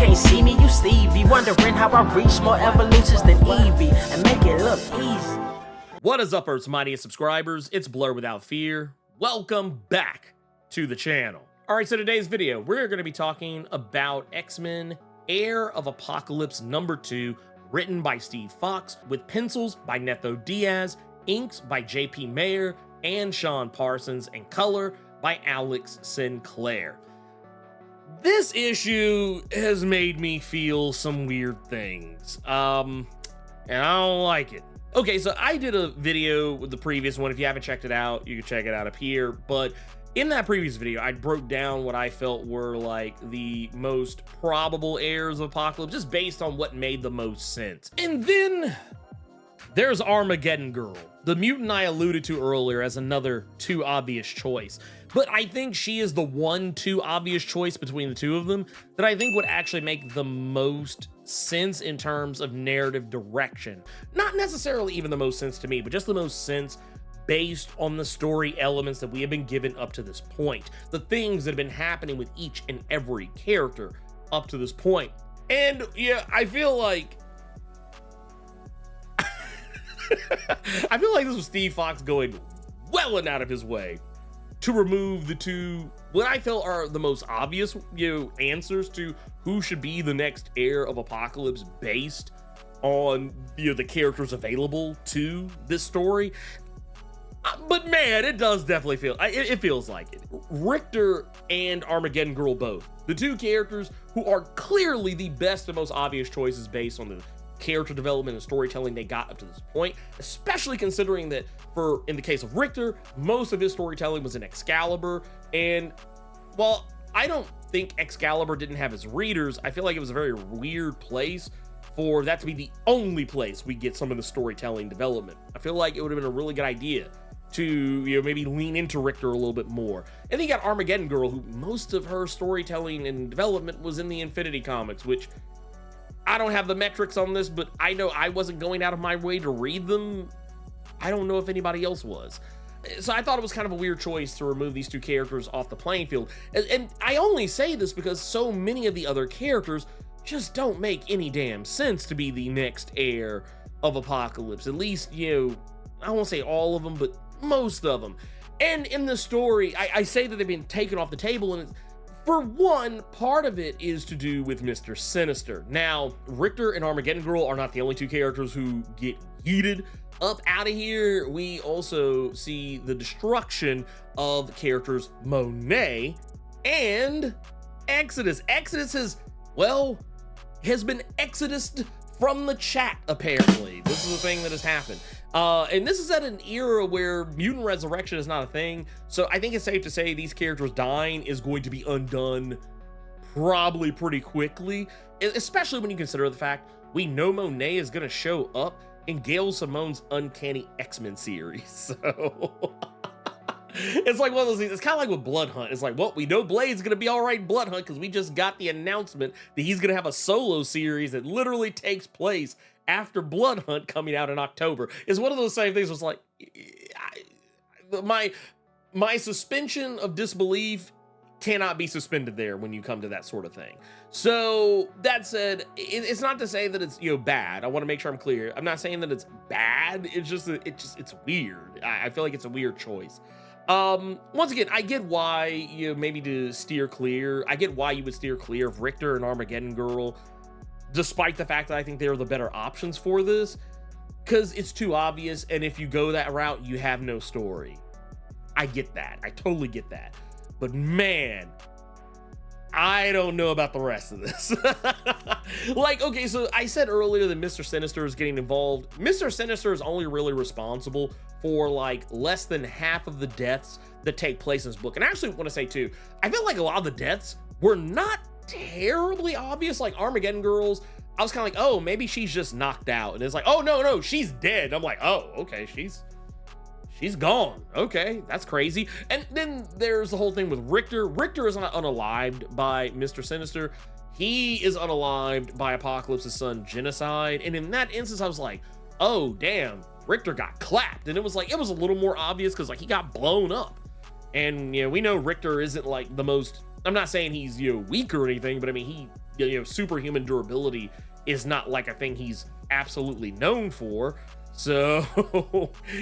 can't see me, you Stevie. Wondering how I reach more evolutions than Evie and make it look easy. What is up, Earth's mightiest subscribers? It's Blerd without fear. Welcome back to the channel. All right, so today's video, we're going to be talking about X-Men Heir of Apocalypse #2, written by Steve Fox, with pencils by Neto Diaz, inks by JP Mayer and Sean Parsons, and color by Alex Sinclair. This issue has made me feel some weird things, and I don't like it. Okay, so I did a video with the previous one. If you haven't checked it out, you can check it out up here. But in that previous video, I broke down what I felt were like the most probable heirs of Apocalypse, just based on what made the most sense. And then there's Armageddon Girl, the mutant I alluded to earlier as another too obvious choice. But I think she is the one too obvious choice between the two of them that I think would actually make the most sense in terms of narrative direction. Not necessarily even the most sense to me, but just the most sense based on the story elements that we have been given up to this point. The things that have been happening with each and every character up to this point. And yeah, I feel like I feel like this was Steve Fox going well and out of his way to remove the two, what I felt are the most obvious, answers to who should be the next heir of Apocalypse based on, the characters available to this story. But man, it does definitely feel, it feels like it. Richter and Armageddon Girl both, the two characters who are clearly the best and most obvious choices based on the character development and storytelling they got up to this point, especially considering that in the case of Richter, most of his storytelling was in Excalibur. And while I don't think Excalibur didn't have his readers, I feel like it was a very weird place for that to be the only place we get some of the storytelling development. I feel like it would have been a really good idea to maybe lean into Richter a little bit more. And then you got Armageddon Girl, who most of her storytelling and development was in the Infinity Comics, which I don't have the metrics on this, but I know I wasn't going out of my way to read them. I don't know if anybody else was. So I thought it was kind of a weird choice to remove these two characters off the playing field. And I only say this because so many of the other characters just don't make any damn sense to be the next heir of Apocalypse. At least, I won't say all of them, but most of them. And in the story, I say that they've been taken off the table, and for one, part of it is to do with Mr. Sinister. Now, Richter and Armageddon Girl are not the only two characters who get yeeted up out of here. We also see the destruction of the characters Monet and Exodus. Exodus has been exodused from the chat, apparently. This is a thing that has happened. And this is at an era where mutant resurrection is not a thing. So I think it's safe to say these characters dying is going to be undone probably pretty quickly, especially when you consider the fact we know Monet is going to show up in Gail Simone's Uncanny X-Men series. So it's like one of those things. It's kind of like with Blood Hunt. It's like, well, we know Blade's going to be all right in Blood Hunt because we just got the announcement that he's going to have a solo series that literally takes place after Blood Hunt coming out in October. It's one of those same things. It's like, my suspension of disbelief cannot be suspended there when you come to that sort of thing. So that said, it's not to say that it's bad. I want to make sure I'm clear. I'm not saying that it's bad. It's just it's weird. I feel like it's a weird choice. Once again, I get why maybe to steer clear. I get why you would steer clear of Richter and Armageddon Girl, despite the fact that I think they're the better options for this, because it's too obvious, and if you go that route, you have no story. I get that. I totally get that. But man, I don't know about the rest of this. Okay, so I said earlier that Mr. Sinister is getting involved. Mr. Sinister is only really responsible for less than half of the deaths that take place in this book. And I actually want to say too, I feel like a lot of the deaths were not terribly obvious. Like Armageddon Girls, I was kind of like, oh, maybe she's just knocked out. And it's like, oh, no, she's dead. I'm like, oh, okay, she's gone. Okay, that's crazy. And then there's the whole thing with Richter. Richter is not unalived by Mr. Sinister. He is unalived by Apocalypse's son, Genocide. And in that instance, I was like, oh, damn, Richter got clapped. And it was a little more obvious because he got blown up. And we know Richter isn't the most, I'm not saying he's weak or anything, but I mean, superhuman durability is not like a thing he's absolutely known for. So,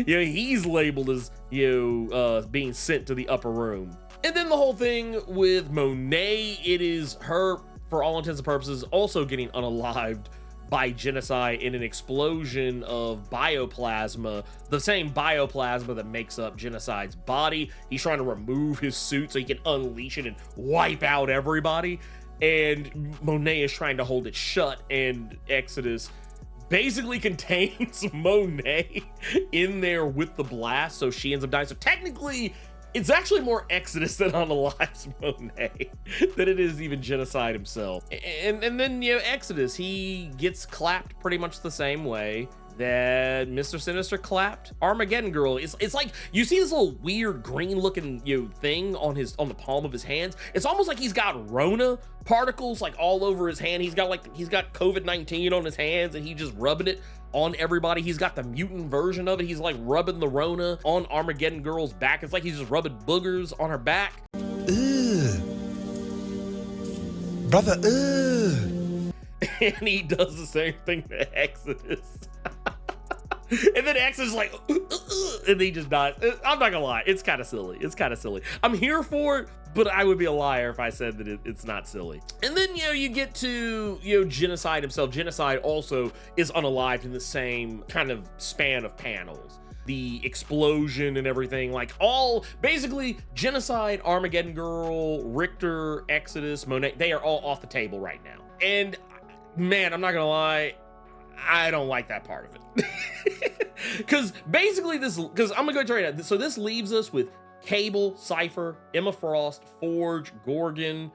he's labeled as, being sent to the upper room. And then the whole thing with Monet, it is her, for all intents and purposes, also getting unalived by Genocide in an explosion of bioplasma, the same bioplasma that makes up Genocide's body. He's trying to remove his suit so he can unleash it and wipe out everybody. And Monet is trying to hold it shut, and Exodus basically contains Monet in there with the blast, so she ends up dying. So technically, it's actually more Exodus that unalives Monet than it is even Genocide himself. And then, Exodus, he gets clapped pretty much the same way that Mr. Sinister clapped Armageddon Girl. It's like, you see this little weird green looking thing on the palm of his hands. It's almost like he's got Rona particles like all over his hand. He's got COVID-19 on his hands, and he's just rubbing it on everybody. He's got the mutant version of it. He's like rubbing the Rona on Armageddon Girl's back. It's like he's just rubbing boogers on her back. Ugh. Brother, ugh. And he does the same thing to Exodus. And then Exodus is like, and he just dies. I'm not gonna lie, it's kind of silly. I'm here for it, but I would be a liar if I said that it's not silly. And then, you get to, Genocide himself. Genocide also is unalived in the same kind of span of panels. The explosion and everything, basically Genocide, Armageddon Girl, Richter, Exodus, Monet, they are all off the table right now. And man, I'm not gonna lie, I don't like that part of it. Because basically because I'm gonna go right now. So this leaves us with Cable, Cypher, Emma Frost, Forge, Gorgon,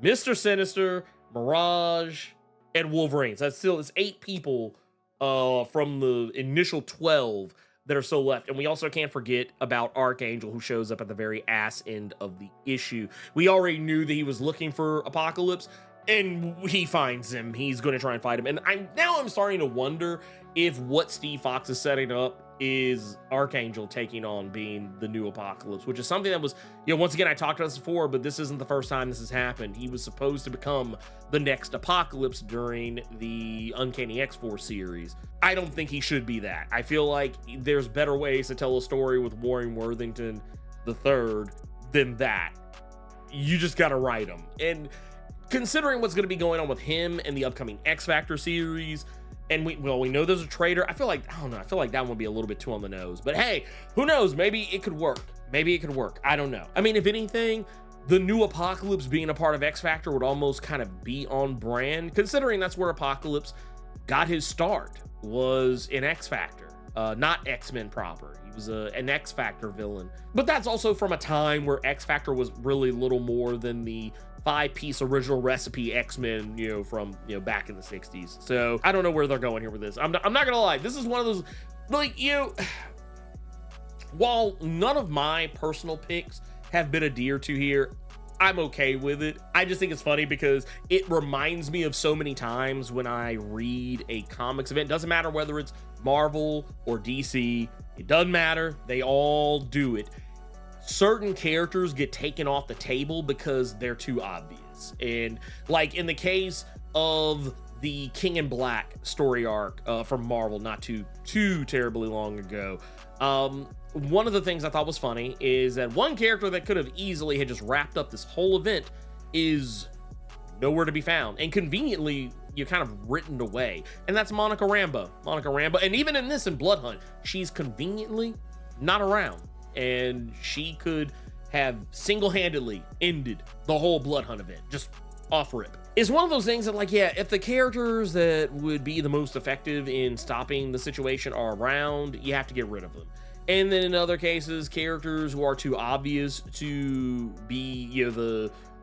Mr. Sinister, Mirage, and Wolverine. So it's 8 people from the initial 12 that are still left. And we also can't forget about Archangel, who shows up at the very ass end of the issue. We already knew that he was looking for Apocalypse, and he finds him. He's going to try and fight him. And I'm starting to wonder if what Steve Fox is setting up is Archangel taking on being the new Apocalypse, which is something that was, once again, I talked about this before, but this isn't the first time this has happened. He was supposed to become the next Apocalypse during the Uncanny X-Force series. I don't think he should be that. I feel like there's better ways to tell a story with Warren Worthington III than that. You just got to write him. And considering what's going to be going on with him and the upcoming X Factor series, and we know there's a traitor. I feel like that one would be a little bit too on the nose. But hey, who knows? Maybe it could work. I don't know. I mean, if anything, the new Apocalypse being a part of X Factor would almost kind of be on brand, considering that's where Apocalypse got his start, was in X Factor, not X-Men proper. He was an X Factor villain. But that's also from a time where X Factor was really little more than the 5-piece original recipe X-Men, from back in the 60s. So I don't know where they're going here with this. I'm not gonna lie, this is one of those, while none of my personal picks have been adhered to here, I'm okay with it. I just think it's funny because it reminds me of so many times when I read a comics event. Doesn't matter whether it's Marvel or DC, it doesn't matter, they all do it. Certain characters get taken off the table because they're too obvious. And like in the case of the King in Black story arc from Marvel not too terribly long ago, one of the things I thought was funny is that one character that could have easily had just wrapped up this whole event is nowhere to be found, and conveniently you kind of written away, and that's Monica Rambeau. And even in this, in Blood Hunt, she's conveniently not around, and she could have single-handedly ended the whole Blood Hunt event, just off rip. It's one of those things that, if the characters that would be the most effective in stopping the situation are around, you have to get rid of them. And then in other cases, characters who are too obvious to be,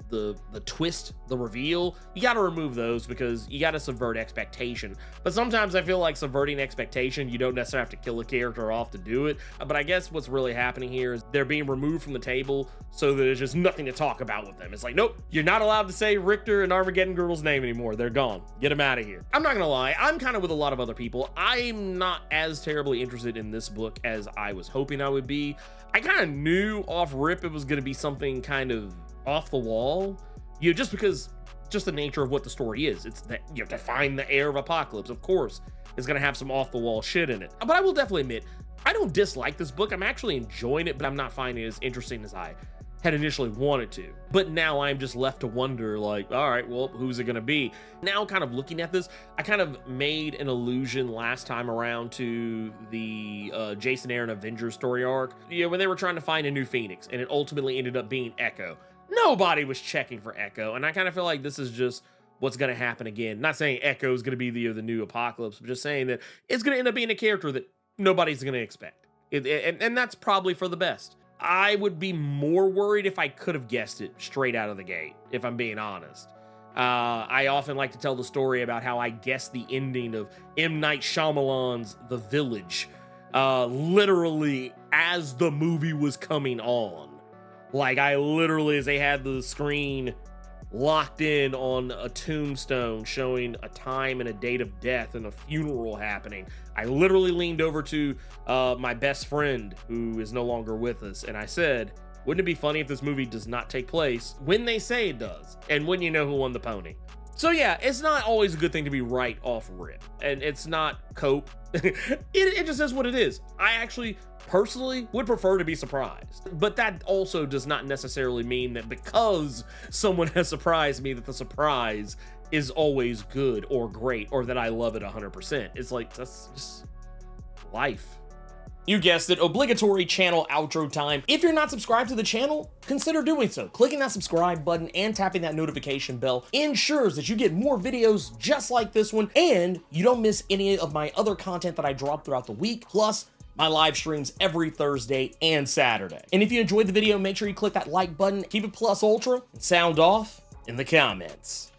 the twist, the reveal, you got to remove those because you got to subvert expectation. But sometimes I feel like subverting expectation, you don't necessarily have to kill a character off to do it. But I guess what's really happening here is they're being removed from the table so that there's just nothing to talk about with them. It's like, nope, you're not allowed to say Richter and Armageddon Girl's name anymore. They're gone. Get them out of here. I'm not gonna lie, I'm kind of with a lot of other people. I'm not as terribly interested in this book as I was hoping I would be. I kind of knew off rip it was gonna be something kind of off the wall, just because just the nature of what the story is. It's that you have to find the heir of Apocalypse. Of course, it's gonna have some off-the-wall shit in it. But I will definitely admit, I don't dislike this book. I'm actually enjoying it, but I'm not finding it as interesting as I had initially wanted to. But now I'm just left to wonder, like, all right, well, who's it gonna be? Now, kind of looking at this, I kind of made an allusion last time around to the Jason Aaron Avengers story arc, when they were trying to find a new Phoenix, and it ultimately ended up being Echo. Nobody was checking for Echo, and I kind of feel like this is just what's gonna happen again. Not saying Echo is gonna be the new Apocalypse, but just saying that it's gonna end up being a character that nobody's gonna expect. And that's probably for the best. I would be more worried if I could have guessed it straight out of the gate, if I'm being honest. I often like to tell the story about how I guessed the ending of M. Night Shyamalan's The Village, literally as the movie was coming on. Like, I literally, as they had the screen locked in on a tombstone showing a time and a date of death and a funeral happening, I literally leaned over to my best friend, who is no longer with us, and I said, wouldn't it be funny if this movie does not take place when they say it does? And wouldn't you know who won the pony? So yeah, it's not always a good thing to be right off rip, and it's not cope. it just is what it is. I actually personally would prefer to be surprised, but that also does not necessarily mean that because someone has surprised me that the surprise is always good or great or that I love it 100%. It's like, that's just life. You guessed it, obligatory channel outro time. If you're not subscribed to the channel, consider doing so. Clicking that subscribe button and tapping that notification bell ensures that you get more videos just like this one, and you don't miss any of my other content that I drop throughout the week, plus my live streams every Thursday and Saturday. And if you enjoyed the video, make sure you click that like button, keep it plus ultra, and sound off in the comments.